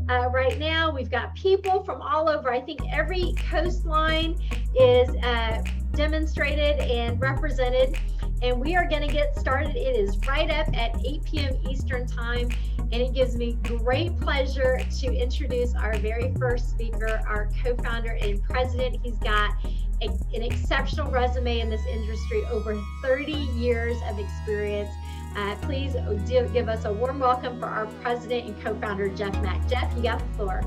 right now. We've got people from all over. I think every coastline is demonstrated and represented. And we are going to get started. It is right up at 8 p.m. Eastern Time. And it gives me great pleasure to introduce our very first speaker, our co-founder and president. He's got an exceptional resume in this industry, over 30 years of experience. Please give us a warm welcome for our president and co-founder, Jeff Mack. Jeff, you got the floor.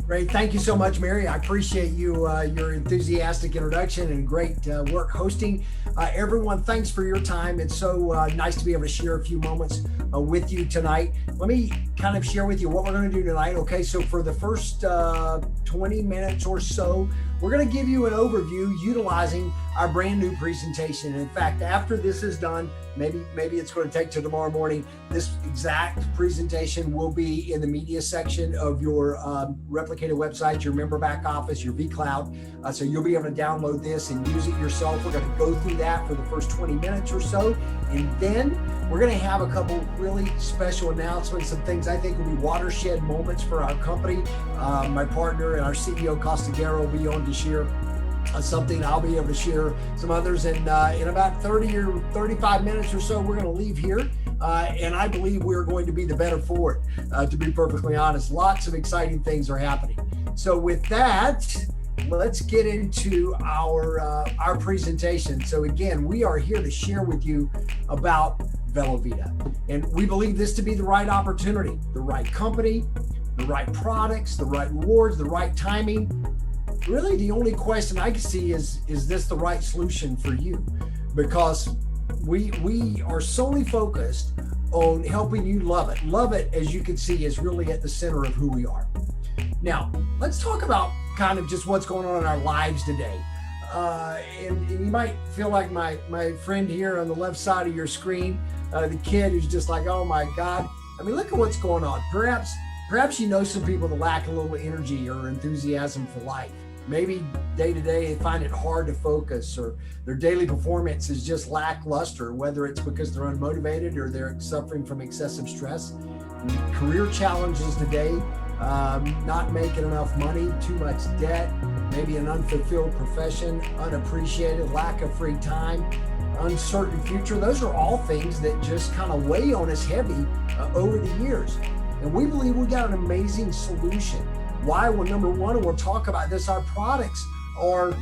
Great. Thank you so much, Mary. I appreciate you, your enthusiastic introduction and great work hosting. Everyone, thanks for your time. It's so nice to be able to share a few moments with you tonight. Let me kind of share with you what we're going to do tonight. Okay, so for the first 20 minutes or so, we're going to give you an overview utilizing our brand new presentation. And in fact, after this is done, maybe it's going to take to tomorrow morning, this exact presentation will be in the media section of your replicated website, your member back office, your vCloud. So you'll be able to download this and use it yourself. We're going to go through that for the first 20 minutes or so. And then we're going to have a couple really special announcements, some things I think will be watershed moments for our company. My partner and our CEO, Costagero, will be on to share something. I'll be able to share some others. And in about 30 or 35 minutes or so, we're going to leave here. And I believe we're going to be the better for it, to be perfectly honest. Lots of exciting things are happening. So with that, let's get into our presentation. So again, we are here to share with you about VeloVita. And we believe this to be the right opportunity, the right company, the right products, the right rewards, the right timing. Really, the only question I can see is this the right solution for you? Because we are solely focused on helping you love it. Love it, as you can see, is really at the center of who we are. Now, let's talk about kind of just what's going on in our lives today. And you might feel like my friend here on the left side of your screen, the kid who's just like, oh my God. I mean, look at what's going on. Perhaps you know some people that lack a little energy or enthusiasm for life. Maybe day to day they find it hard to focus, or their daily performance is just lackluster, whether it's because they're unmotivated or they're suffering from excessive stress. Career challenges today, not making enough money, too much debt, maybe an unfulfilled profession, unappreciated, lack of free time, uncertain future. Those are all things that just kind of weigh on us heavy over the years. And we believe we got an amazing solution. Why? Well, number one, and we'll talk about this, our products are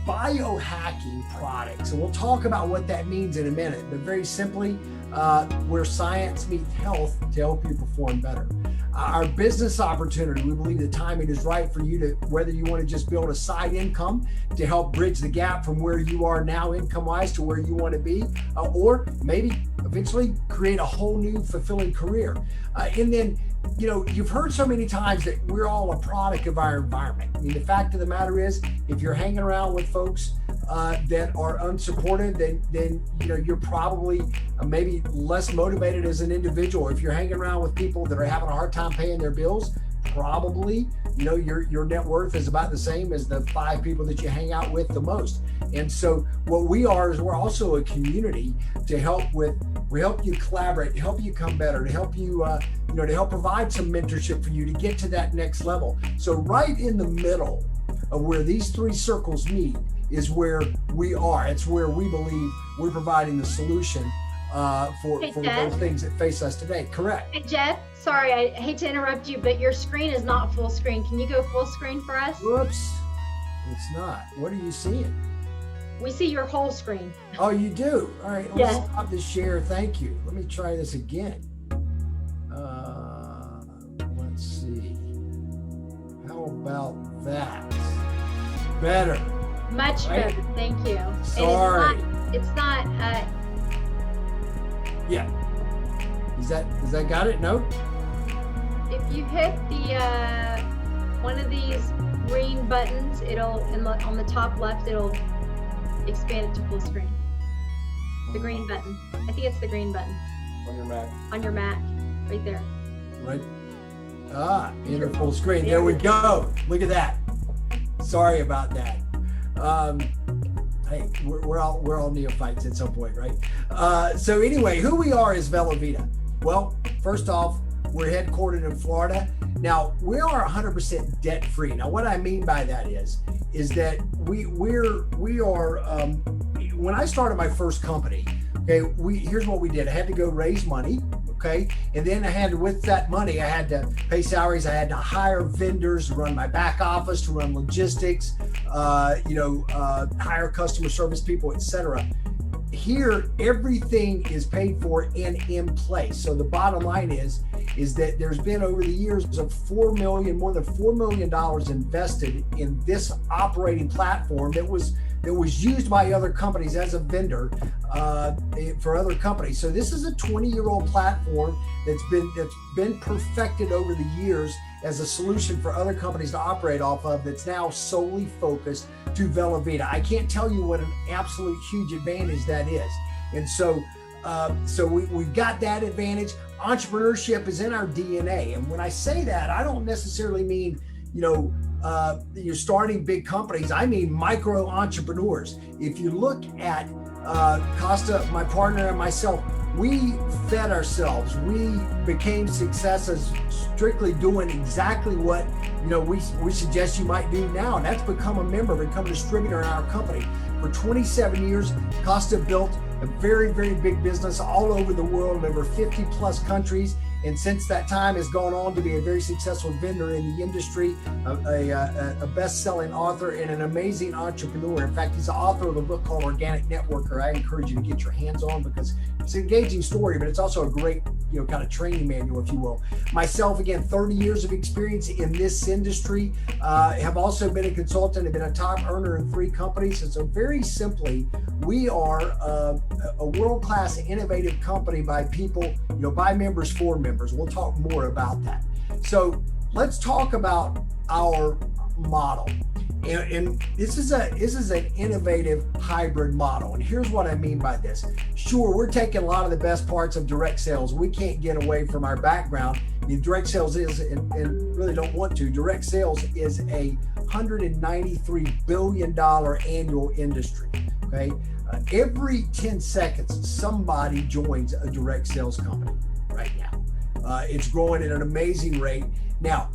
biohacking products. And we'll talk about what that means in a minute. But very simply, where science meets health to help you perform better. Our business opportunity, we believe the timing is right for you to, whether you want to just build a side income to help bridge the gap from where you are now income-wise to where you want to be, or maybe eventually create a whole new fulfilling career. And then, you know, you've heard so many times that we're all a product of our environment. I mean, the fact of the matter is, if you're hanging around with folks that are unsupported, then you know, you're probably maybe less motivated as an individual. If you're hanging around with people that are having a hard time paying their bills, probably, you know, your net worth is about the same as the 5 people that you hang out with the most. And so what we are is we're also a community to help you collaborate, to help you come better, to help you, to help provide some mentorship for you to get to that next level. So right in the middle of where these 3 circles meet is where we are. It's where we believe we're providing the solution for those things that face us today. Correct. Hey, Jeff, sorry, I hate to interrupt you, but your screen is not full screen. Can you go full screen for us? Whoops, it's not. What are you seeing? We see your whole screen. Oh, you do? All right, let's stop the share. Thank you. Let me try this again. Let's see. How about that? Better. Much better. Thank you. Sorry. It's not. Yeah. Is that got it? No. If you hit the one of these green buttons, it'll on the top left, it'll expand it to full screen. The green button. I think it's the green button. On your Mac. On your Mac, right there. Right. Enter full screen. There we go. Look at that. Sorry about that. Hey, we're all neophytes at some point, right? So anyway, who we are is VeloVita. Well, first off, we're headquartered in Florida, Now, we are 100% debt free. Now, what I mean by that is that we are, when I started my first company, okay, here's what we did. I had to go raise money, okay? And then with that money, I had to pay salaries. I had to hire vendors to run my back office, to run logistics, hire customer service people, etc. Here, everything is paid for and in place. So the bottom line is that there's been over the years of more than $4 million invested in this operating platform that was used by other companies as a vendor for other companies. So this is a 20-year-old platform that's been perfected over the years as a solution for other companies to operate off of, that's now solely focused to VeloVita. I can't tell you what an absolute huge advantage that is. And so we've got that advantage. Entrepreneurship is in our DNA. And when I say that, I don't necessarily mean, you're starting big companies. I mean micro entrepreneurs. If you look at Costa, my partner, and myself, we fed ourselves. We became successes strictly doing exactly what we suggest you might do now, and that's become a member, become a distributor in our company. For 27 years, Costa built a very, very big business all over the world, in over 50 plus countries. And since that time has gone on to be a very successful vendor in the industry, a best-selling author, and an amazing entrepreneur. In fact, he's the author of a book called Organic Networker. I encourage you to get your hands on, because it's an engaging story, but it's also a great, kind of training manual, if you will. Myself, again, 30 years of experience in this industry, have also been a consultant, have been a top earner in 3 companies. And so very simply, we are a world-class innovative company by people, by members, for members. We'll talk more about that. So let's talk about our model. And this is an innovative hybrid model. And here's what I mean by this. Sure, we're taking a lot of the best parts of direct sales. We can't get away from our background. Direct sales is, and really don't want to, direct sales is a $193 billion annual industry, okay? Every 10 seconds, somebody joins a direct sales company right now. It's growing at an amazing rate. Now,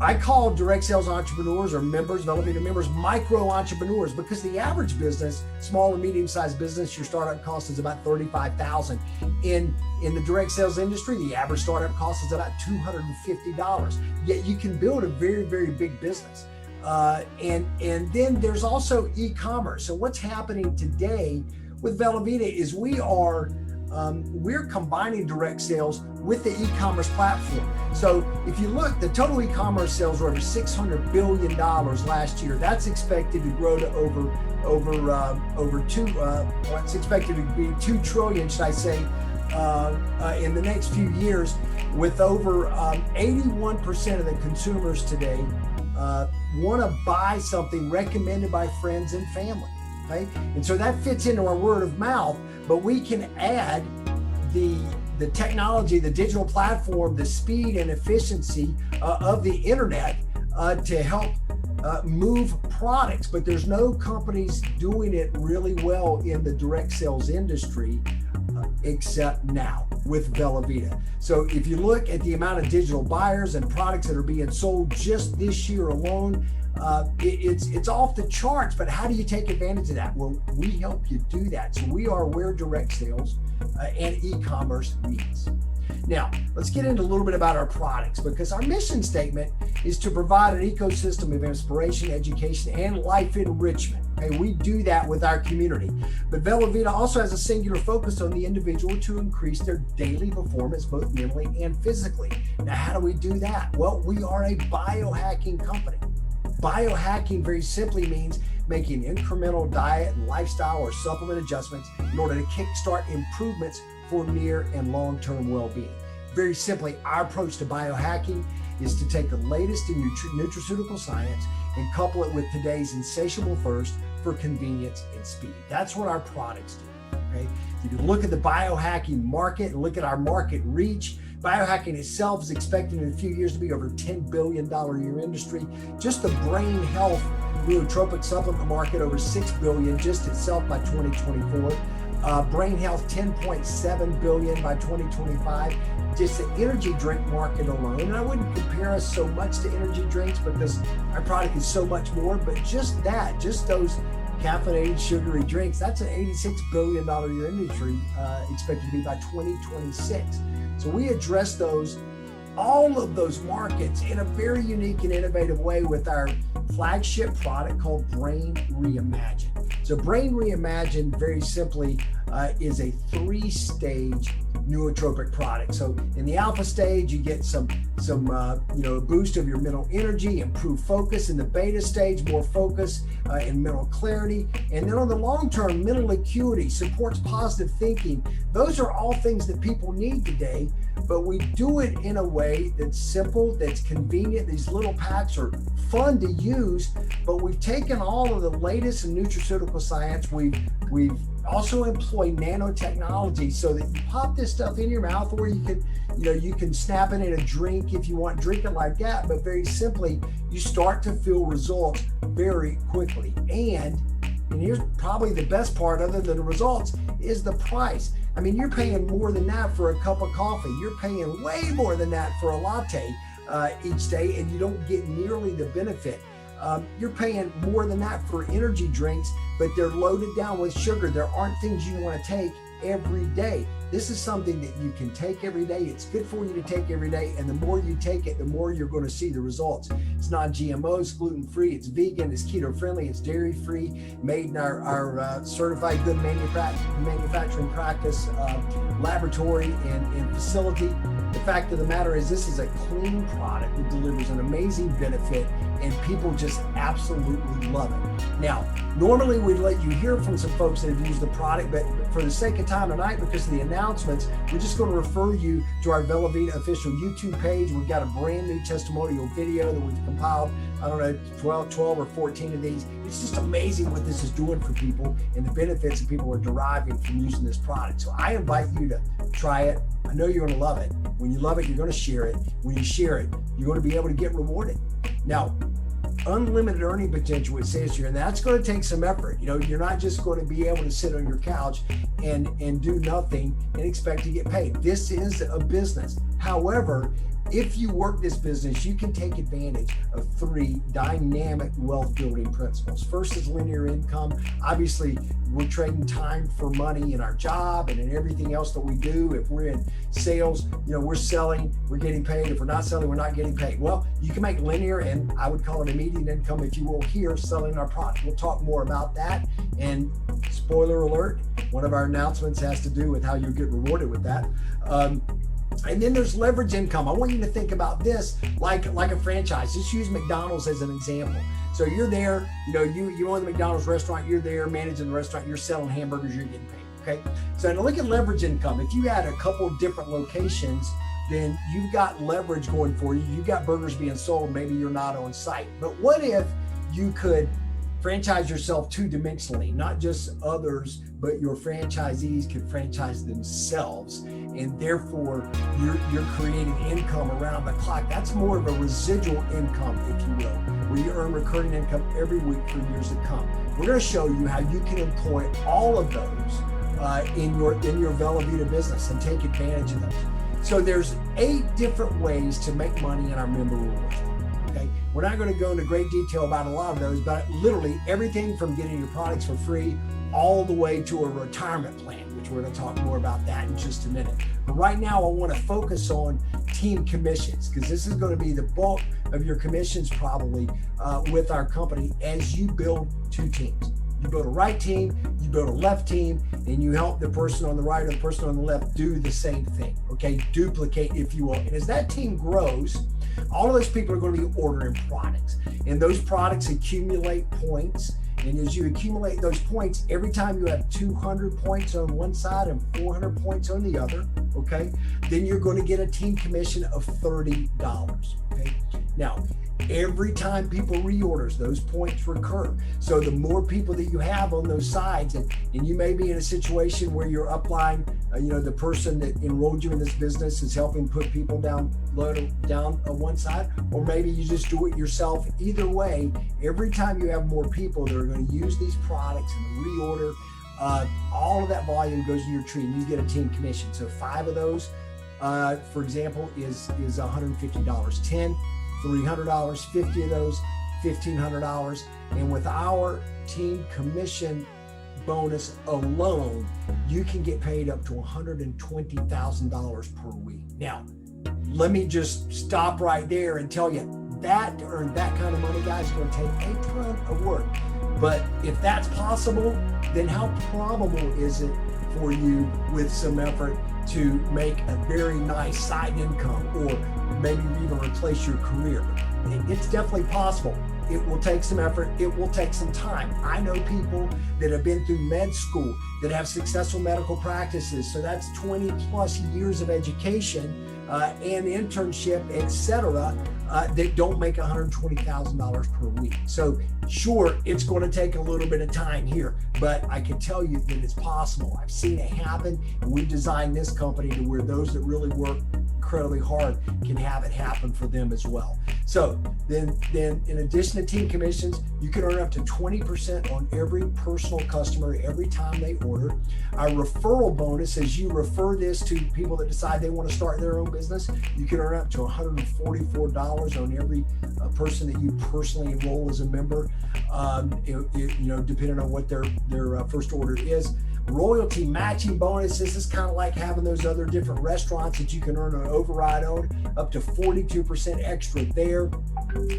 I call direct sales entrepreneurs, or members, VeloVita members, micro entrepreneurs, because the average business, small and medium-sized business, your startup cost is about $35,000. In the direct sales industry, the average startup cost is about $250. Yet you can build a very, very big business. And then there's also e-commerce. So what's happening today with VeloVita is we're combining direct sales with the e-commerce platform. So if you look, the total e-commerce sales were over $600 billion last year. That's expected to grow to it's expected to be 2 trillion, should I say, in the next few years, with over 81% of the consumers today want to buy something recommended by friends and family. Okay? And so that fits into our word of mouth, but we can add the technology, the digital platform, the speed and efficiency of the internet to help move products. But there's no companies doing it really well in the direct sales industry except now with VeloVita. So if you look at the amount of digital buyers and products that are being sold just this year alone, it's off the charts. But how do you take advantage of that? Well, we help you do that. So we are where direct sales and e-commerce meets. Now, let's get into a little bit about our products, because our mission statement is to provide an ecosystem of inspiration, education, and life enrichment. Okay, we do that with our community. But VeloVita also has a singular focus on the individual to increase their daily performance, both mentally and physically. Now, how do we do that? Well, we are a biohacking company. Biohacking very simply means making incremental diet and lifestyle or supplement adjustments in order to kickstart improvements for near and long-term well-being. Very simply, our approach to biohacking is to take the latest in nutraceutical science and couple it with today's insatiable thirst for convenience and speed. That's what our products do. Okay? If you look at the biohacking market and look at our market reach, biohacking itself is expected in a few years to be over $10 billion a year industry. Just the brain health nootropic supplement market, over $6 billion just itself by 2024. Brain health, $10.7 billion by 2025. just the energy drink market alone, and I wouldn't compare us so much to energy drinks because our product is so much more, but just those caffeinated sugary drinks, that's an $86 billion a year industry expected to be by 2026. So we address all of those markets in a very unique and innovative way with our flagship product called Brain Reimagined. So Brain Reimagined, very simply, is a 3-stage nootropic product. So in the alpha stage, you get some a boost of your mental energy, improved focus. In the beta stage, more focus and mental clarity. And then on the long term, mental acuity, supports positive thinking. Those are all things that people need today, but we do it in a way that's simple, that's convenient. These little packs are fun to use, but we've taken all of the latest in nutraceutical science. We've also employ nanotechnology so that you pop this stuff in your mouth, or you can snap it in a drink if you want, drink it like that. But very simply, you start to feel results very quickly. And here's probably the best part, other than the results, is the price. I mean, you're paying more than that for a cup of coffee. You're paying way more than that for a latte each day, and you don't get nearly the benefit. You're paying more than that for energy drinks, but they're loaded down with sugar. There aren't things you want to take every day. This is something that you can take every day. It's good for you to take every day. And the more you take it, the more you're going to see the results. It's non-GMOs, gluten-free, it's vegan, it's keto-friendly, it's dairy-free, made in our certified good manufacturing practice laboratory and facility. The fact of the matter is, this is a clean product that delivers an amazing benefit, and people just absolutely love it. Now, normally we'd let you hear from some folks that have used the product, but for the sake of time tonight, because of the announcements, we're just going to refer you to our VeloVita official YouTube page. We've got a brand new testimonial video that we've compiled, 12 or 14 of these. It's just amazing what this is doing for people and the benefits that people are deriving from using this product. So I invite you to try it. I know you're going to love it. When you love it, you're going to share it. When you share it, you're going to be able to get rewarded. Now, unlimited earning potential, it says here, and that's going to take some effort. You're not just going to be able to sit on your couch and do nothing and expect to get paid. This is a business. However, if you work this business, you can take advantage of 3 dynamic wealth building principles. First is linear income. Obviously, we're trading time for money in our job and in everything else that we do. If we're in sales, we're selling, we're getting paid. If we're not selling, we're not getting paid. Well, you can make linear, and I would call it immediate income, if you will, here, selling our product. We'll talk more about that. And spoiler alert, one of our announcements has to do with how you get rewarded with that. And then there's leverage income. I want you to think about this like a franchise. Just use McDonald's as an example. So you're there, you own the McDonald's restaurant, you're there managing the restaurant, you're selling hamburgers, you're getting paid, okay? So to look at leverage income, if you had a couple different locations, then you've got leverage going for you. You've got burgers being sold, maybe you're not on site. But what if you could franchise yourself 2-dimensionally, not just others, but your franchisees could franchise themselves, and therefore you're creating income around the clock. That's more of a residual income, if you will, where you earn recurring income every week for years to come. We're going to show you how you can employ all of those in your VeloVita business and take advantage of those. So there's 8 different ways to make money in our member rewards. Okay, we're not going to go into great detail about a lot of those, but literally everything from getting your products for free all the way to a retirement plan, which we're going to talk more about that in just a minute. But right now I want to focus on team commissions, because this is going to be the bulk of your commissions probably with our company as you build 2 teams. You build a right team, you build a left team, and you help the person on the right or the person on the left do the same thing, okay? Duplicate, if you will. And as that team grows, all of those people are going to be ordering products, and those products accumulate points. And as you accumulate those points, every time you have 200 points on one side and 400 points on the other, okay, then you're going to get a team commission of $30, okay? Now, every time people reorders, those points recur. So the more people that you have on those sides, and you may be in a situation where you're upline, the person that enrolled you in this business is helping put people down on one side, or maybe you just do it yourself. Either way, every time you have more people that are going to use these products and reorder, all of that volume goes to your tree and you get a team commission. So 5 of those for example, is $150. 10, $300, 50 of those, $1,500. And with our team commission bonus alone, you can get paid up to $120,000 per week. Now, let me just stop right there and tell you that to earn that kind of money, guys, is going to take a ton of work. But if that's possible, then how probable is it for you with some effort to make a very nice side income, or maybe even replace your career? It's definitely possible. It will take some effort. It will take some time. I know people that have been through med school that have successful medical practices. So that's 20 plus years of education and internship, etc., that don't make $120,000 per week. So sure, it's going to take a little bit of time here, but I can tell you that it's possible. I've seen it happen, and we designed this company to where those that really work incredibly hard can have it happen for them as well. So then in addition to team commissions, you can earn up to 20% on every personal customer every time they order. Our referral bonus, as you refer this to people that decide they want to start their own business, you can earn up to $144 on every person that you personally enroll as a member, depending on what their first order is. Royalty matching bonus. This is kind of like having those other different restaurants that you can earn an override on, up to 42% extra there.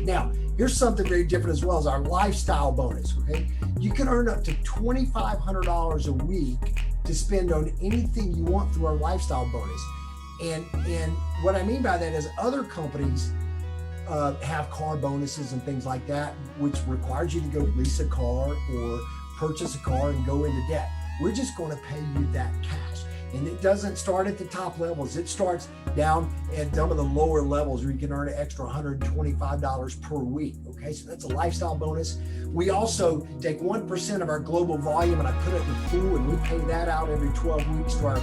Now, here's something very different as well, as our lifestyle bonus, okay? You can earn up to $2,500 a week to spend on anything you want through our lifestyle bonus. And what I mean by that is other companies have car bonuses and things like that, which requires you to go lease a car or purchase a car and go into debt. We're just going to pay you that cash. And it doesn't start at the top levels. It starts down at some of the lower levels where you can earn an extra $125 per week. Okay, so that's a lifestyle bonus. We also take 1% of our global volume and I put it in the pool, and we pay that out every 12 weeks to our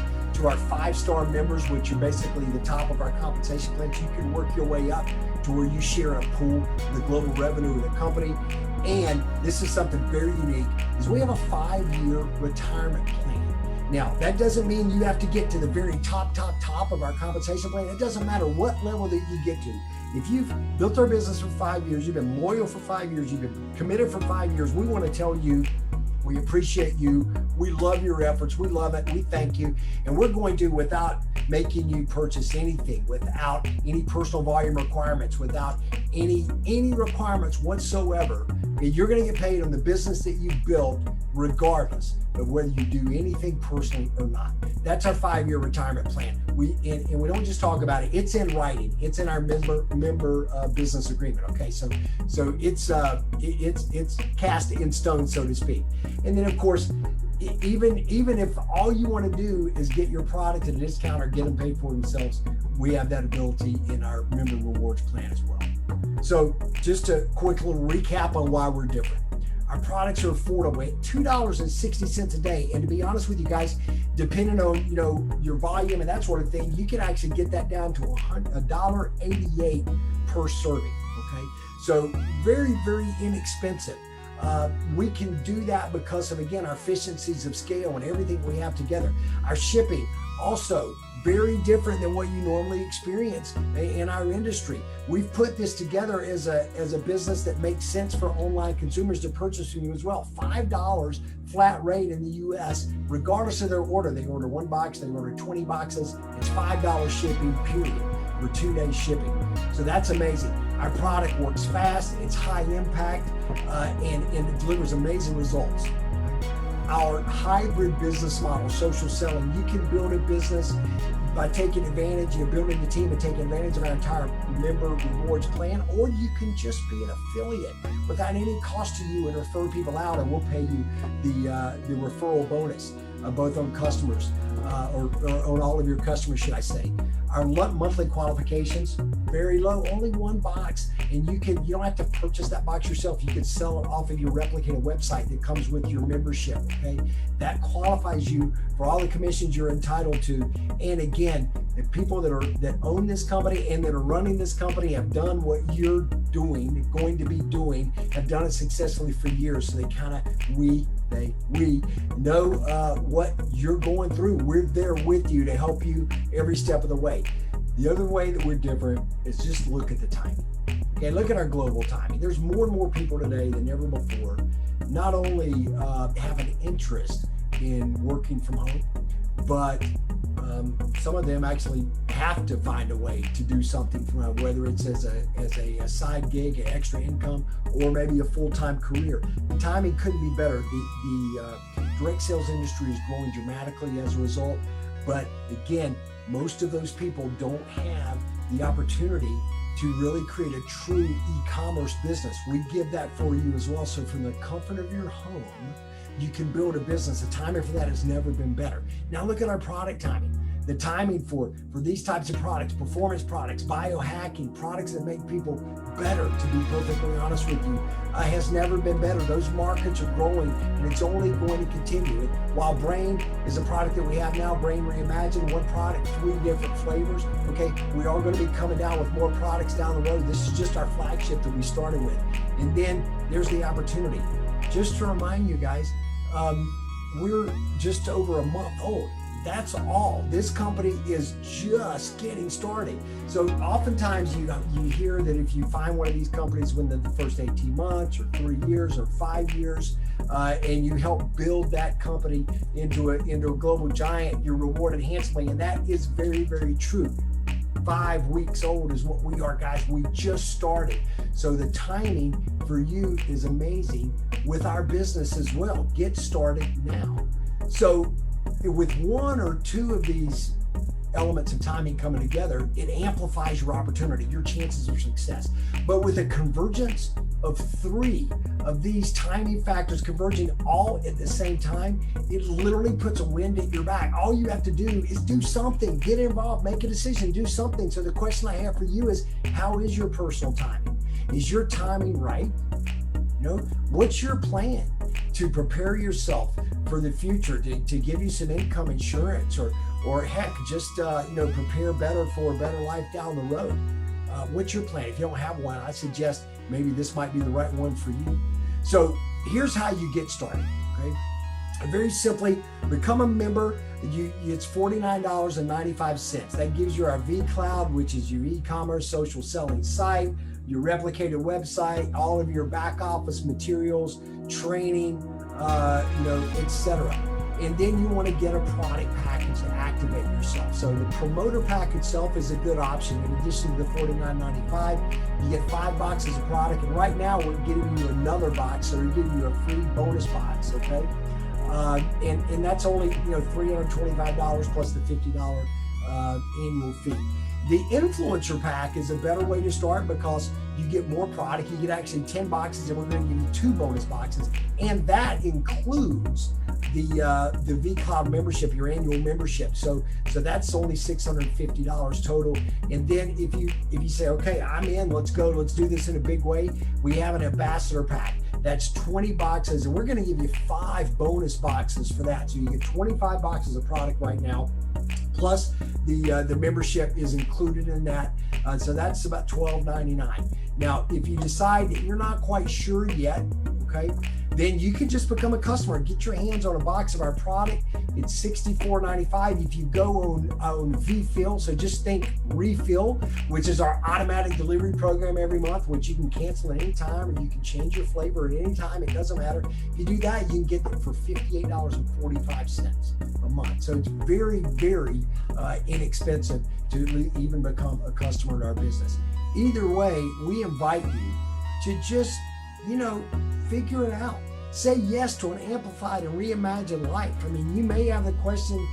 5-star members, which are basically the top of our compensation plan. You can work your way up to where you share a pool, the global revenue of the company. And this is something very unique, is we have a 5-year retirement plan. Now, that doesn't mean you have to get to the very top of our compensation plan. It doesn't matter what level that you get to. If you've built our business for 5 years, you've been loyal for 5 years, you've been committed for 5 years, we want to tell you, we appreciate you. We love your efforts. We love it. We thank you. And we're going to, without making you purchase anything, without any personal volume requirements, without any requirements whatsoever, you're going to get paid on the business that you built, regardless of whether you do anything personally or not. That's our 5-year retirement plan. We don't just talk about it. It's in writing. It's in our member business agreement. Okay, so it's cast in stone, so to speak. And then of course, even if all you want to do is get your product at a discount or get them paid for themselves, we have that ability in our member rewards plan as well. So just a quick little recap on why we're different. Our products are affordable at $2.60 a day. And to be honest with you guys, depending on your volume and that sort of thing, you can actually get that down to $1.88 per serving. Okay, so very, very inexpensive. We can do that because of, again, our efficiencies of scale and everything we have together. Our shipping also very different than what you normally experience in our industry. We've put this together as a business that makes sense for online consumers to purchase from you as well. $5 flat rate in the US, regardless of their order. They order 1 box, they order 20 boxes, it's $5 shipping, period, for 2 days shipping. So that's amazing. Our product works fast, it's high impact, and it delivers amazing results. Our hybrid business model, social selling, you can build a business by taking advantage, building the team and taking advantage of our entire member rewards plan, or you can just be an affiliate without any cost to you and refer people out, and we'll pay you the referral bonus, both on customers or on all of your customers, should I say. Our monthly qualifications, very low, only 1 box, and you don't have to purchase that box yourself. You can sell it off of your replicated website that comes with your membership. Okay, that qualifies you for all the commissions you're entitled to. And again, If people that own this company and that are running this company have done what you're doing, going to be doing, have done it successfully for years. So they kind of, we know what you're going through. We're there with you to help you every step of the way. The other way that we're different is just look at the timing. Okay, look at our global timing. There's more and more people today than ever before, not only have an interest in working from home, but some of them actually have to find a way to do something from home, whether it's as a side gig, an extra income, or maybe a full-time career. The timing couldn't be better. The direct sales industry is growing dramatically as a result. But again, most of those people don't have the opportunity to really create a true e-commerce business. We give that for you as well. So from the comfort of your home, you can build a business. The timing for that has never been better. Now look at our product timing. The timing for these types of products, performance products, biohacking, products that make people better, to be perfectly honest with you, has never been better. Those markets are growing, and it's only going to continue. While Brain is a product that we have now, Brain Reimagined, one product, 3 different flavors. Okay, we are going to be coming down with more products down the road. This is just our flagship that we started with. And then there's the opportunity. Just to remind you guys, we're just over a month old. That's all. This company is just getting started. So oftentimes you hear that if you find one of these companies within the first 18 months or 3 years or 5 years, and you help build that company into a global giant, you're rewarded handsomely. And that is very, very true. 5 weeks old is what we are, guys. We just started. So the timing for you is amazing with our business as well. Get started now. So with 1 or 2 of these elements of timing coming together, it amplifies your opportunity, your chances of success. But with a convergence of 3 of these timing factors converging all at the same time, it literally puts a wind at your back. All you have to do is do something, get involved, make a decision, do something. So the question I have for you is, how is your personal timing? Is your timing right? What's your plan to prepare yourself for the future, to give you some income insurance, or heck, just prepare better for a better life down the road? What's your plan? If you don't have one, I suggest maybe this might be the right one for you. So here's how you get started. Okay, very simply, become a member. It's $49.95. That gives you our vCloud, which is your e-commerce social selling site, your replicated website, all of your back office materials, training, etc. And then you want to get a product package to activate yourself. So the promoter pack itself is a good option. In addition to the $49.95, you get 5 boxes of product. And right now we're giving you another box, so we're giving you a free bonus box, okay? And that's only $325 plus the $50 annual fee. The influencer pack is a better way to start because you get more product. You get actually 10 boxes, and we're going to give you 2 bonus boxes, and that includes the vCloud membership, your annual membership. So that's only $650 total. And then if you say, okay, I'm in, let's go, let's do this in a big way, we have an ambassador pack. That's 20 boxes, and we're going to give you 5 bonus boxes for that. So you get 25 boxes of product right now, plus the membership is included in that. So that's about $12.99. Now, if you decide that you're not quite sure yet, okay, then you can just become a customer and get your hands on a box of our product. It's $64.95 if you go on VFill. So just think Refill, which is our automatic delivery program every month, which you can cancel at any time, or you can change your flavor at any time. It doesn't matter. If you do that, you can get them for $58.45 a month. So it's very, very inexpensive to even become a customer in our business. Either way, we invite you to just, figure it out. Say yes to an amplified and reimagined life. I mean, you may have the question,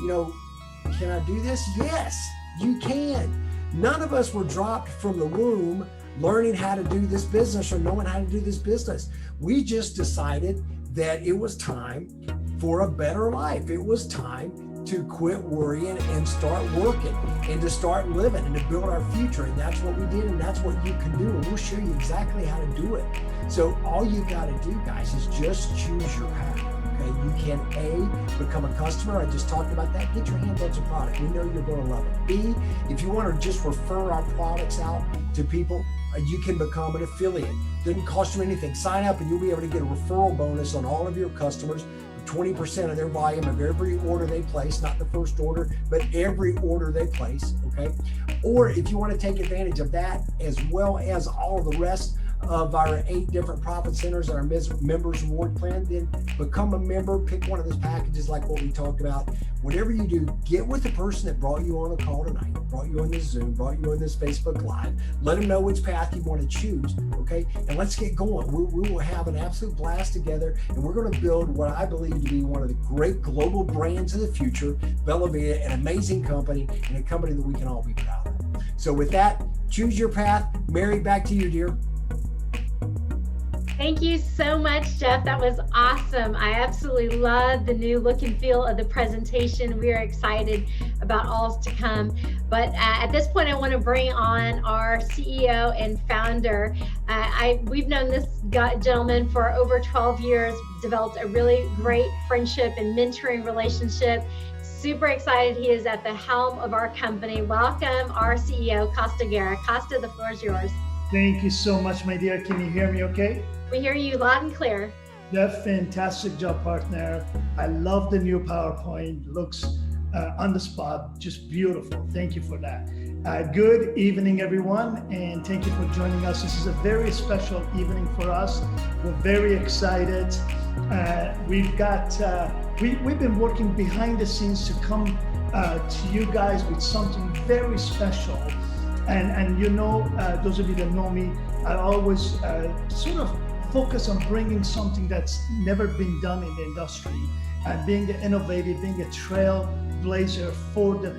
can I do this? Yes, you can. None of us were dropped from the womb learning how to do this business or knowing how to do this business. We just decided that it was time for a better life. It was time to quit worrying and start working and to start living and to build our future. And that's what we did, and that's what you can do. And we'll show you exactly how to do it. So all you got to do, guys, is just choose your path. Okay, you can A, become a customer. I just talked about that. Get your hands on some product. We know you're going to love it. B, if you want to just refer our products out to people, you can become an affiliate. Doesn't cost you anything. Sign up and you'll be able to get a referral bonus on all of your customers, 20% of their volume of every order they place, not the first order, but every order they place, okay? Or if you want to take advantage of that as well as all the rest of our 8 different profit centers and our members reward plan, then become a member, pick one of those packages like what we talked about. Whatever you do, get with the person that brought you on the call tonight, brought you on this Zoom, brought you on this Facebook Live. Let them know which path you want to choose, okay? And let's get going. We will have an absolute blast together, and we're going to build what I believe to be one of the great global brands of the future, VeloVita, an amazing company, and a company that we can all be proud of. So with that, choose your path. Mary, back to you, dear. Thank you so much, Jeff. That was awesome. I absolutely love the new look and feel of the presentation. We are excited about all to come. But at this point, I want to bring on our CEO and founder. We've known this gentleman for over 12 years, developed a really great friendship and mentoring relationship. Super excited he is at the helm of our company. Welcome our CEO, Costa Guerra. Costa, the floor is yours. Thank you so much, my dear. Can you hear me okay? We hear you loud and clear. Yeah, fantastic job, partner. I love the new PowerPoint. Looks on the spot, just beautiful. Thank you for that. Good evening, everyone, and thank you for joining us. This is a very special evening for us. We're very excited. We've been working behind the scenes to come to you guys with something very special. And you know, those of you that know me, I always sort of focus on bringing something that's never been done in the industry and being innovative, being a trailblazer for the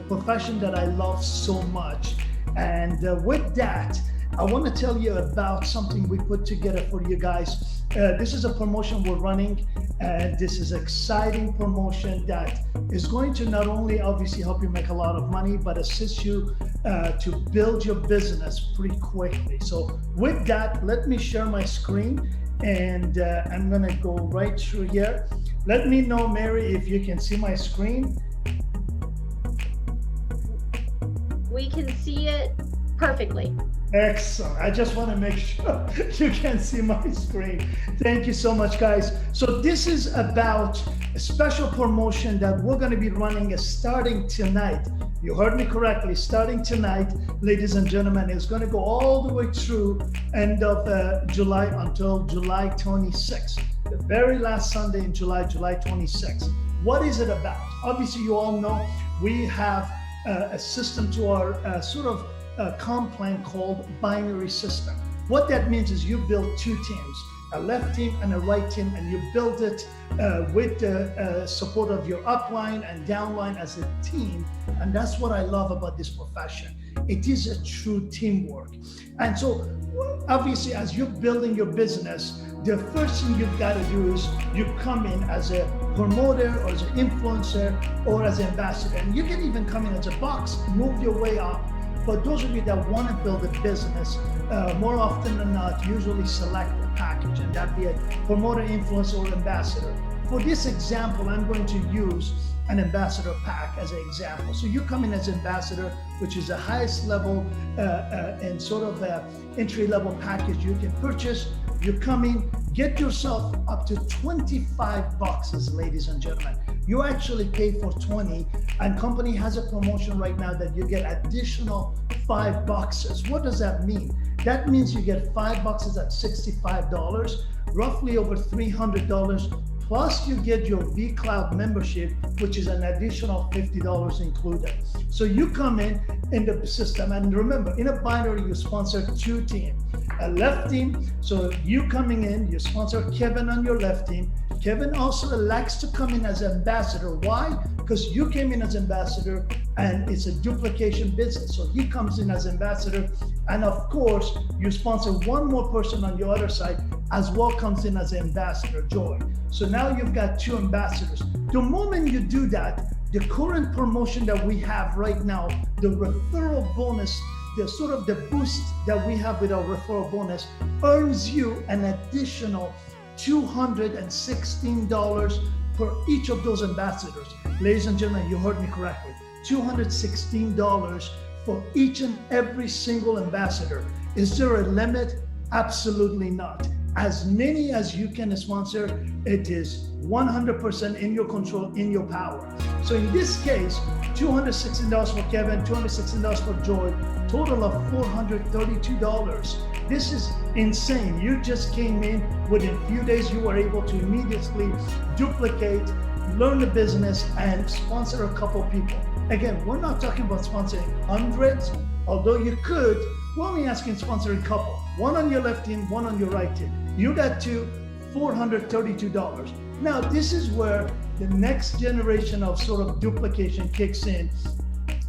profession that I love so much. And with that, I want to tell you about something we put together for you guys. This is a promotion we're running, and this is an exciting promotion that is going to not only obviously help you make a lot of money, but assist you to build your business pretty quickly. So with that, let me share my screen, and I'm gonna go right through here. Let me know, Mary, if you can see my screen. We can see it perfectly. Excellent. I just want to make sure you can see my screen. Thank you so much, guys. So this is about a special promotion that we're going to be running starting tonight. You heard me correctly, starting tonight, ladies and gentlemen. It's going to go all the way through end of July until July 26th. The very last Sunday in July, July 26th. What is it about? Obviously, you all know we have a system to our comp plan called binary system. What that means is you build 2 teams, a left team and a right team, and you build it with the support of your upline and downline as a team. And that's what I love about this profession. It is a true teamwork. And so obviously, as you're building your business, the first thing you've got to do is you come in as a promoter or as an influencer or as an ambassador. And you can even come in as a box, move your way up. But those of you that want to build a business, more often than not, usually select a package, and that'd be a promoter, influencer, or ambassador. For this example, I'm going to use an ambassador pack as an example. So you come in as ambassador, which is the highest level and sort of entry-level package you can purchase. You come in, get yourself up to 25 boxes, ladies and gentlemen. You actually pay for 20, and company has a promotion right now that you get additional 5 boxes. What does that mean? That means you get 5 boxes at $65, roughly over $300, plus you get your vCloud membership, which is an additional $50 included. So you come in the system, and remember, in a binary, you sponsor 2 teams. A left team, so you coming in, you sponsor Kevin on your left team. Kevin also elects to come in as ambassador. Why? Because you came in as ambassador and it's a duplication business. So he comes in as ambassador, and of course, you sponsor one more person on your other side as well, comes in as ambassador, Joy. So now you've got 2 ambassadors. The moment you do that, the current promotion that we have right now, the referral bonus, the boost that we have with our referral bonus earns you an additional $216 per each of those ambassadors. Ladies and gentlemen, you heard me correctly. $216 for each and every single ambassador. Is there a limit? Absolutely not. As many as you can sponsor, it is 100% in your control, in your power. So in this case, $216 for Kevin, $216 for Joy, total of $432. This is insane. You just came in within a few days, you were able to immediately duplicate, learn the business, and sponsor a couple people. Again, we're not talking about sponsoring hundreds, although you could. We're only asking sponsoring a couple. One on your left team, one on your right team. You got to $432. Now, this is where the next generation of sort of duplication kicks in.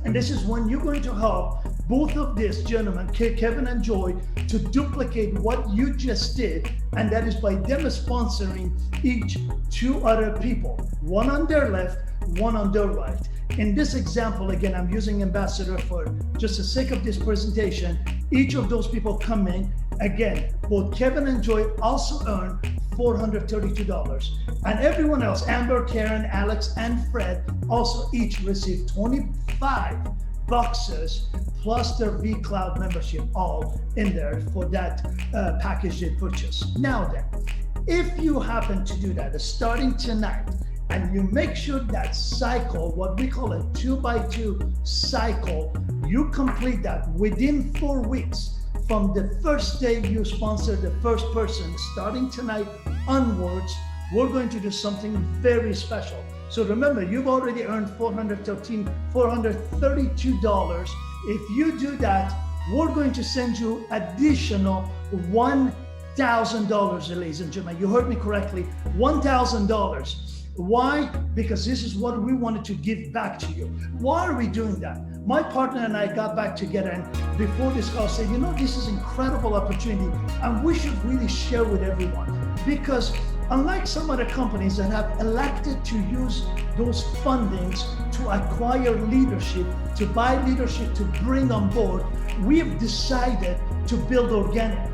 And this is when you're going to help both of these gentlemen, Kevin and Joy, to duplicate what you just did. And that is by them sponsoring each 2 other people, one on their left, one on their right. In this example, again, I'm using ambassador for just the sake of this presentation. Each of those people come in. Again, both Kevin and Joy also earn $432. And everyone else, Amber, Karen, Alex, and Fred, also each receive 25 boxes plus their vCloud membership, all in there for that package they purchase. Now then, if you happen to do that, starting tonight, and you make sure that cycle, what we call a 2x2 cycle, you complete that within 4 weeks from the first day you sponsor the first person, starting tonight onwards, we're going to do something very special. So remember, you've already earned $432. If you do that, we're going to send you additional $1,000, ladies and gentlemen. You heard me correctly, $1,000. Why? Because this is what we wanted to give back to you. Why are we doing that? My partner and I got back together, and before this call said, you know, this is an incredible opportunity and we should really share with everyone. Because unlike some other companies that have elected to use those fundings to acquire leadership, to buy leadership, to bring on board, we've decided to build organically.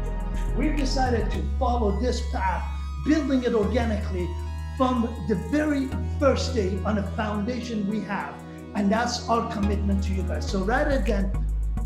We've decided to follow this path, building it organically from the very first day on a foundation we have. And that's our commitment to you guys. So rather than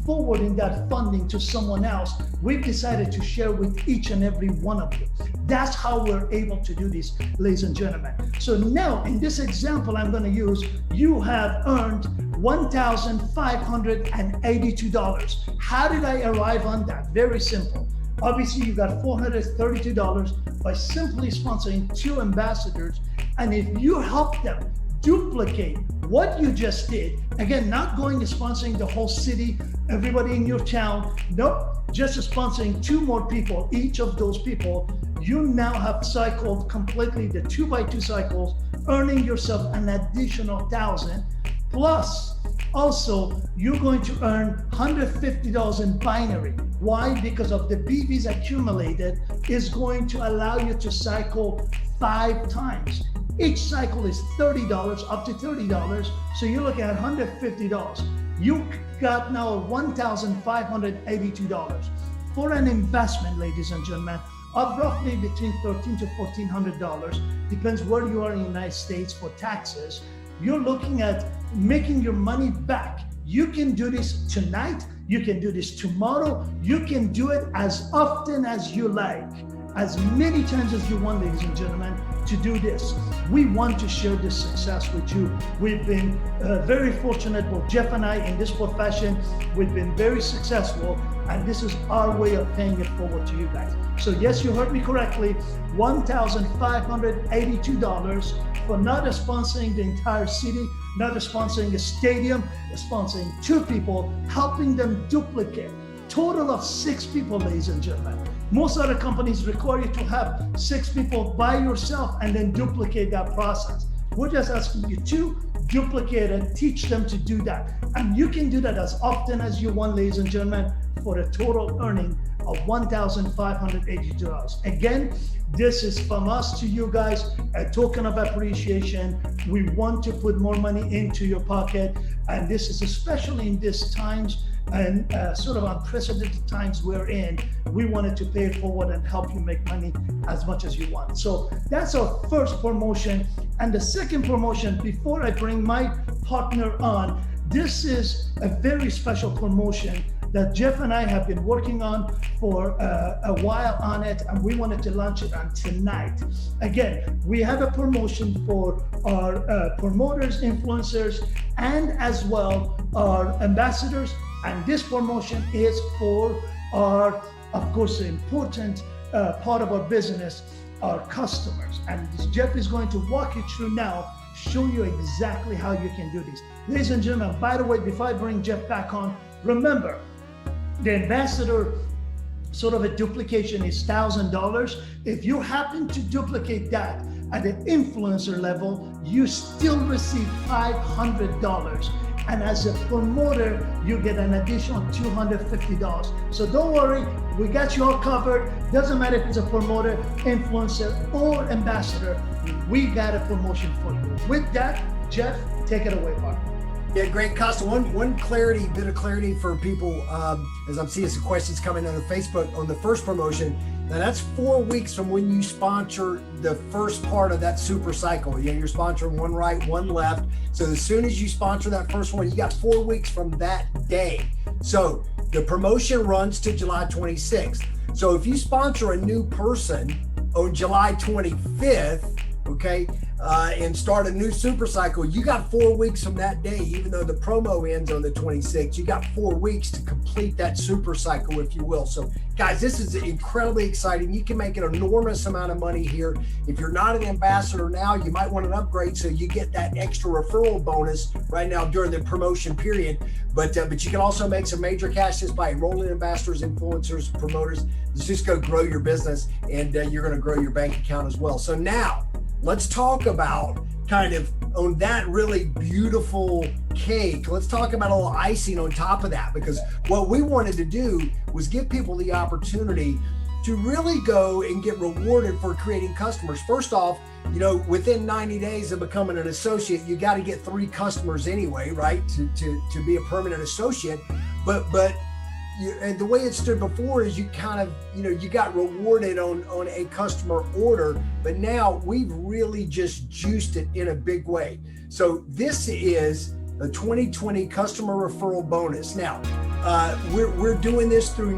forwarding that funding to someone else, we've decided to share with each and every one of you. That's how we're able to do this, ladies and gentlemen. So now in this example I'm going to use, you have earned $1,582. How did I arrive on that? Very simple. Obviously, you got $432 by simply sponsoring 2 ambassadors. And if you help them duplicate what you just did, again, not going and sponsoring the whole city, everybody in your town, nope, just sponsoring 2 more people, each of those people, you now have cycled completely the 2x2 cycles, earning yourself an additional $1,000. Plus, also, you're going to earn $150 in binary. Why? Because of the BVs accumulated is going to allow you to cycle 5 times. Each cycle is $30, up to $30. So you're looking at $150. You got now $1,582 for an investment, ladies and gentlemen, of roughly between $1,300 to $1,400. Depends where you are in the United States for taxes. You're looking at making your money back. You can do this tonight. You can do this tomorrow. You can do it as often as you like, as many times as you want, ladies and gentlemen, to do this. We want to share this success with you. We've been very fortunate, both Jeff and I, in this profession. We've been very successful, and this is our way of paying it forward to you guys. So yes, you heard me correctly, $1,582 for not sponsoring the entire city, not sponsoring a stadium, sponsoring 2 people, helping them duplicate. Total of 6 people, ladies and gentlemen. Most other companies require you to have 6 people by yourself and then duplicate that process. We're just asking you to duplicate it, teach them to do that. And you can do that as often as you want, ladies and gentlemen, for a total earning of $1,582. Again, this is from us to you guys, a token of appreciation. We want to put more money into your pocket. And this is especially in these times and sort of unprecedented times we're in, we wanted to pay it forward and help you make money as much as you want. So that's our first promotion. And the second promotion, before I bring my partner on, this is a very special promotion that Jeff and I have been working on for a while on it, and we wanted to launch it on tonight. Again, we have a promotion for our promoters, influencers, and as well our ambassadors. And this promotion is for our, of course, the important part of our business, our customers. And Jeff is going to walk you through now, show you exactly how you can do this. Ladies and gentlemen, by the way, before I bring Jeff back on, remember, the ambassador sort of a duplication is $1,000. If you happen to duplicate that at the influencer level, you still receive $500. And as a promoter, you get an additional $250. So don't worry, we got you all covered. Doesn't matter if it's a promoter, influencer, or ambassador, we got a promotion for you. With that, Jeff, take it away, partner. Yeah, great, Costa. One bit of clarity for people, as I'm seeing some questions coming on Facebook on the first promotion. Now that's 4 weeks from when you sponsor the first part of that super cycle. You're sponsoring one right, one left. So as soon as you sponsor that first one, you got 4 weeks from that day. So the promotion runs to July 26th. So if you sponsor a new person on July 25th, okay, and start a new super cycle, you got 4 weeks from that day. Even though the promo ends on the 26th, you got 4 weeks to complete that super cycle, if you will. So guys, this is incredibly exciting. You can make an enormous amount of money here. If you're not an ambassador now, you might want an upgrade so you get that extra referral bonus right now during the promotion period. But you can also make some major cash just by enrolling ambassadors, influencers, promoters. Just go grow your business, and you're going to grow your bank account as well. So now let's talk about kind of on that really beautiful cake. Let's talk about a little icing on top of that, because what we wanted to do was give people the opportunity to really go and get rewarded for creating customers. First off, within 90 days of becoming an associate, you got to get 3 customers anyway, right? To be a permanent associate. But and the way it stood before is you kind of, you got rewarded on a customer order, but now we've really just juiced it in a big way. So this is the 2020 customer referral bonus. Now, we're doing this through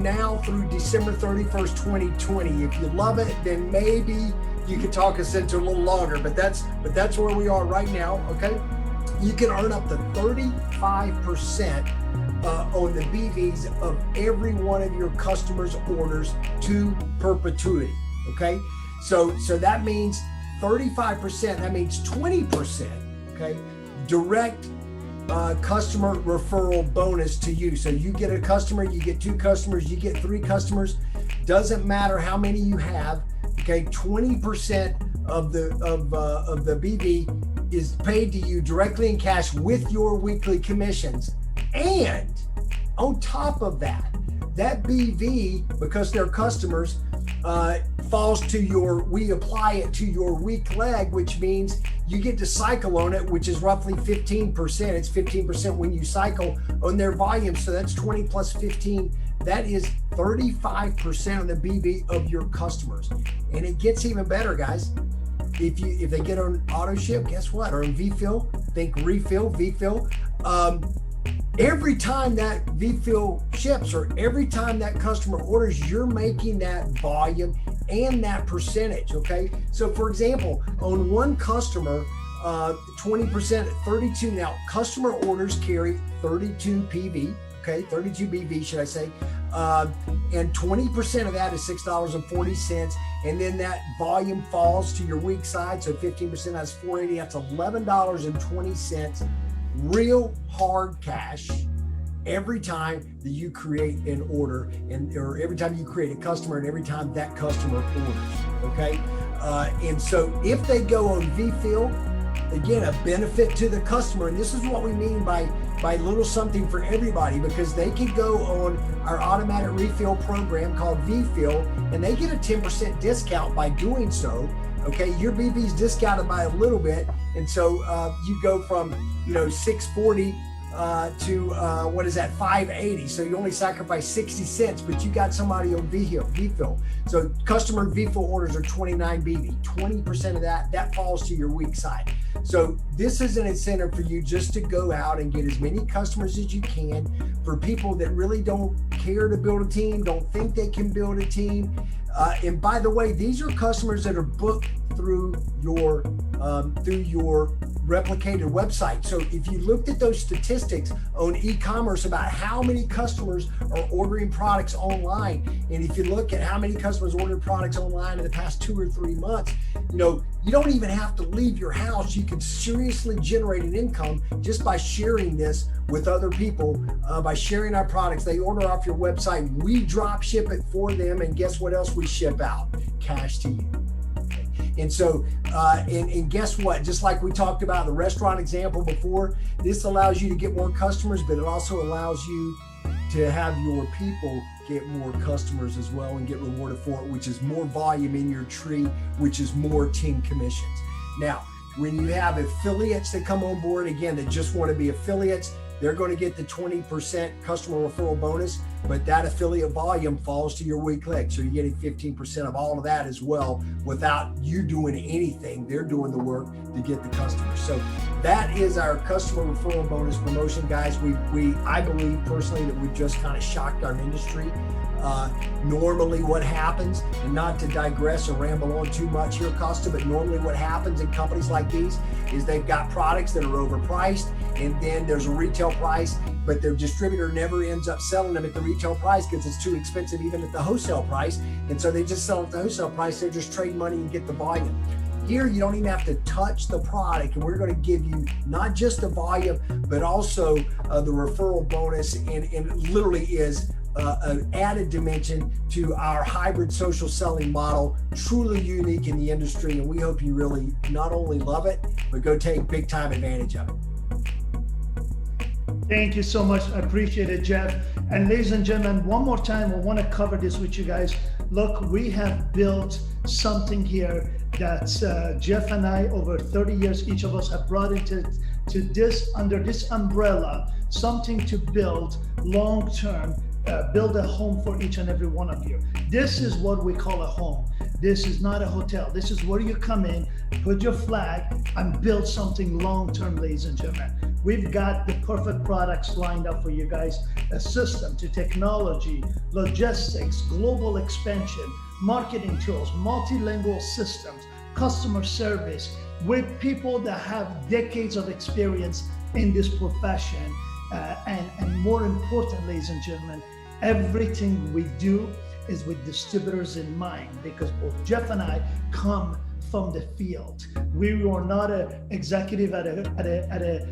December 31st, 2020. If you love it, then maybe you can talk us into a little longer, but that's where we are right now, okay? You can earn up to 35% on the BVs of every one of your customers' orders to perpetuity, okay? So that means 35%, that means 20%, okay? Direct customer referral bonus to you. So you get a customer, you get 2 customers, you get 3 customers, doesn't matter how many you have, okay? 20% of the BV is paid to you directly in cash with your weekly commissions. And on top of that, that BV, because they're customers, falls to we apply it to your weak leg, which means you get to cycle on it, which is roughly 15%. It's 15% when you cycle on their volume. So that's 20 plus 15. That is 35% of the BV of your customers. And it gets even better, guys. If they get on auto ship, guess what? Or on VFill, think refill, VFill. Every time that VFill ships, or every time that customer orders, you're making that volume and that percentage, okay? So for example, on one customer, 20% at 32. Now, customer orders carry 32 PV, okay? 32 BV, should I say. And 20% of that is $6.40. And then that volume falls to your weak side. So 15%, that's $4.80. That's $11.20. Real hard cash every time that you create an order, or every time you create a customer, and every time that customer orders, okay? And so if they go on VFill, again, a benefit to the customer, and this is what we mean by little something for everybody, because they can go on our automatic refill program called VFill, and they get a 10% discount by doing so. Okay, your BV is discounted by a little bit, and so you go from $6.40 what is that, $5.80. So you only sacrifice 60 cents, but you got somebody on VeFill. So customer VeFill orders are 29 BV. 20% of that falls to your weak side. So this is an incentive for you just to go out and get as many customers as you can for people that really don't care to build a team, don't think they can build a team. And by the way, these are customers that are booked through your replicated website. So if you looked at those statistics on e-commerce about how many customers are ordering products online, and if you look at how many customers ordered products online in the past 2 or 3 months, you don't even have to leave your house. You can seriously generate an income just by sharing this with other people, by sharing our products. They order off your website, we drop ship it for them, and guess what else we ship out? Cash to you. And so, and guess what? Just like we talked about the restaurant example before, this allows you to get more customers, but it also allows you to have your people get more customers as well and get rewarded for it, which is more volume in your tree, which is more team commissions. Now, when you have affiliates that come on board, again, that just want to be affiliates, they're going to get the 20% customer referral bonus, but that affiliate volume falls to your weak leg. So you're getting 15% of all of that as well without you doing anything. They're doing the work to get the customers. So that is our customer referral bonus promotion, guys. I believe personally that we've just kind of shocked our industry. Normally what happens, and not to digress or ramble on too much here, Costa, but normally what happens in companies like these is they've got products that are overpriced, and then there's a retail price, but their distributor never ends up selling them at the retail price because it's too expensive even at the wholesale price. And so they just sell at the wholesale price. They're just trading money and get the volume. Here, you don't even have to touch the product, and we're going to give you not just the volume, but also the referral bonus, and it literally is an added dimension to our hybrid social selling model, truly unique in the industry. And we hope you really not only love it, but go take big time advantage of it. Thank you so much. I appreciate it, Jeff. And ladies and gentlemen, one more time, I want to cover this with you guys. Look, we have built something here that Jeff and I, over 30 years, each of us have brought into this, under this umbrella, something to build long-term, build a home for each and every one of you. This is what we call a home. This is not a hotel. This is where you come in, put your flag, and build something long-term, ladies and gentlemen. We've got the perfect products lined up for you guys. A system to technology, logistics, global expansion, marketing tools, multilingual systems, customer service, with people that have decades of experience in this profession. And more important, ladies and gentlemen, everything we do is with distributors in mind, because both Jeff and I come from the field. We were not an executive at a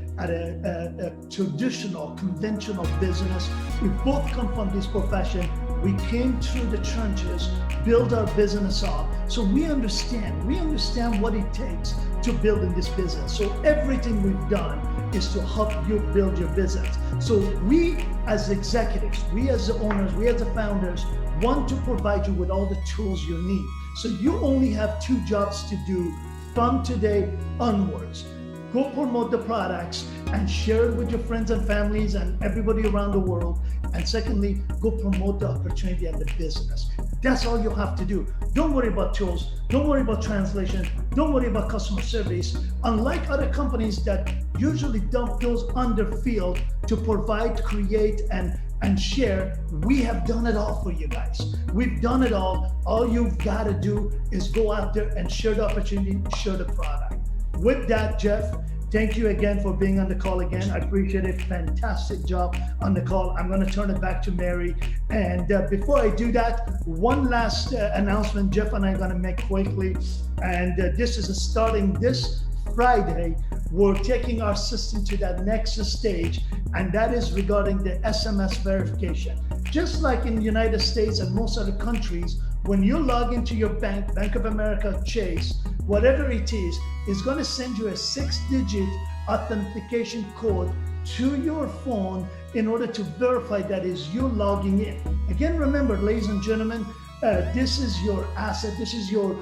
traditional, conventional business. We both come from this profession. We came through the trenches, build our business up. So we understand what it takes to build in this business. So everything we've done is to help you build your business. So we as executives, we as the owners, we as the founders want to provide you with all the tools you need. So you only have 2 jobs to do from today onwards. Go promote the products and share it with your friends and families and everybody around the world. And secondly, go promote the opportunity and the business. That's all you have to do. Don't worry about tools. Don't worry about translation. Don't worry about customer service. Unlike other companies that usually dump those under field to provide, create, and share, we have done it all for you guys. We've done it all. All you've got to do is go out there and share the opportunity, share the product. With that, Jeff, thank you again for being on the call again. I appreciate it. Fantastic job on the call. I'm going to turn it back to Mary. And before I do that, one last announcement Jeff and I are going to make quickly. And this is starting this Friday. We're taking our system to that next stage, and that is regarding the SMS verification. Just like in the United States and most other countries, when you log into your bank, Bank of America, Chase, whatever it is, it's going to send you a 6-digit authentication code to your phone in order to verify that is you logging in. Again, remember, ladies and gentlemen, this is your asset. This is your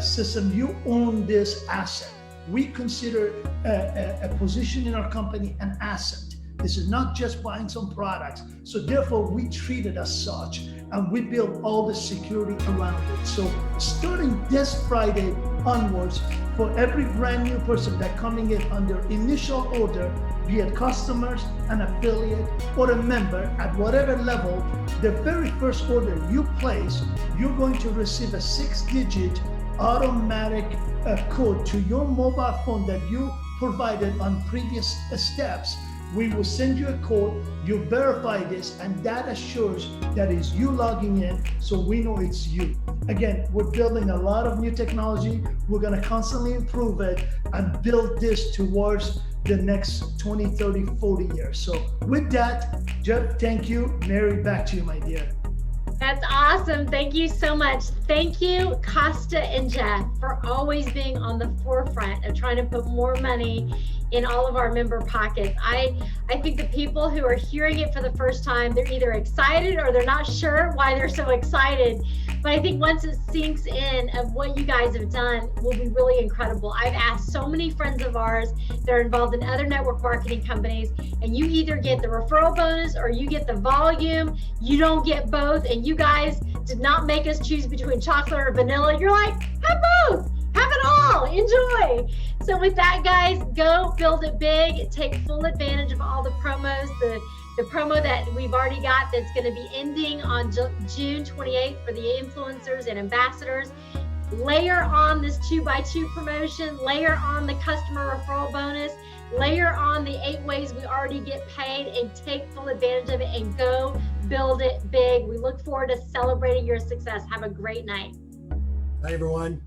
system. You own this asset. We consider a position in our company an asset. This is not just buying some products. So therefore, we treat it as such, and we build all the security around it. So starting this Friday onwards, for every brand new person that coming in under initial order, be it customers, an affiliate, or a member at whatever level, the very first order you place, you're going to receive a 6-digit automatic code to your mobile phone that you provided on previous steps. We will send you a code, you verify this, and that assures that is you logging in, so we know it's you. Again, we're building a lot of new technology. We're gonna constantly improve it and build this towards the next 20, 30, 40 years. So with that, Jeff, thank you. Mary, back to you, my dear. That's awesome. Thank you so much. Thank you, Costa and Jeff, for always being on the forefront of trying to put more money in all of our member pockets. I think the people who are hearing it for the first time, they're either excited or they're not sure why they're so excited. But I think once it sinks in of what you guys have done will be really incredible. I've asked so many friends of ours that are involved in other network marketing companies, and you either get the referral bonus or you get the volume. You don't get both, and you guys did not make us choose between chocolate or vanilla. You're like, have both, have it all, enjoy. So with that, guys, go build it big. Take full advantage of all the promos. The promo that we've already got that's going to be ending on June 28th for the influencers and ambassadors. Layer on this 2x2 promotion, layer on the customer referral bonus, layer on the 8 ways we already get paid, and take full advantage of it and go build it big. We look forward to celebrating your success. Have a great night. Bye, everyone.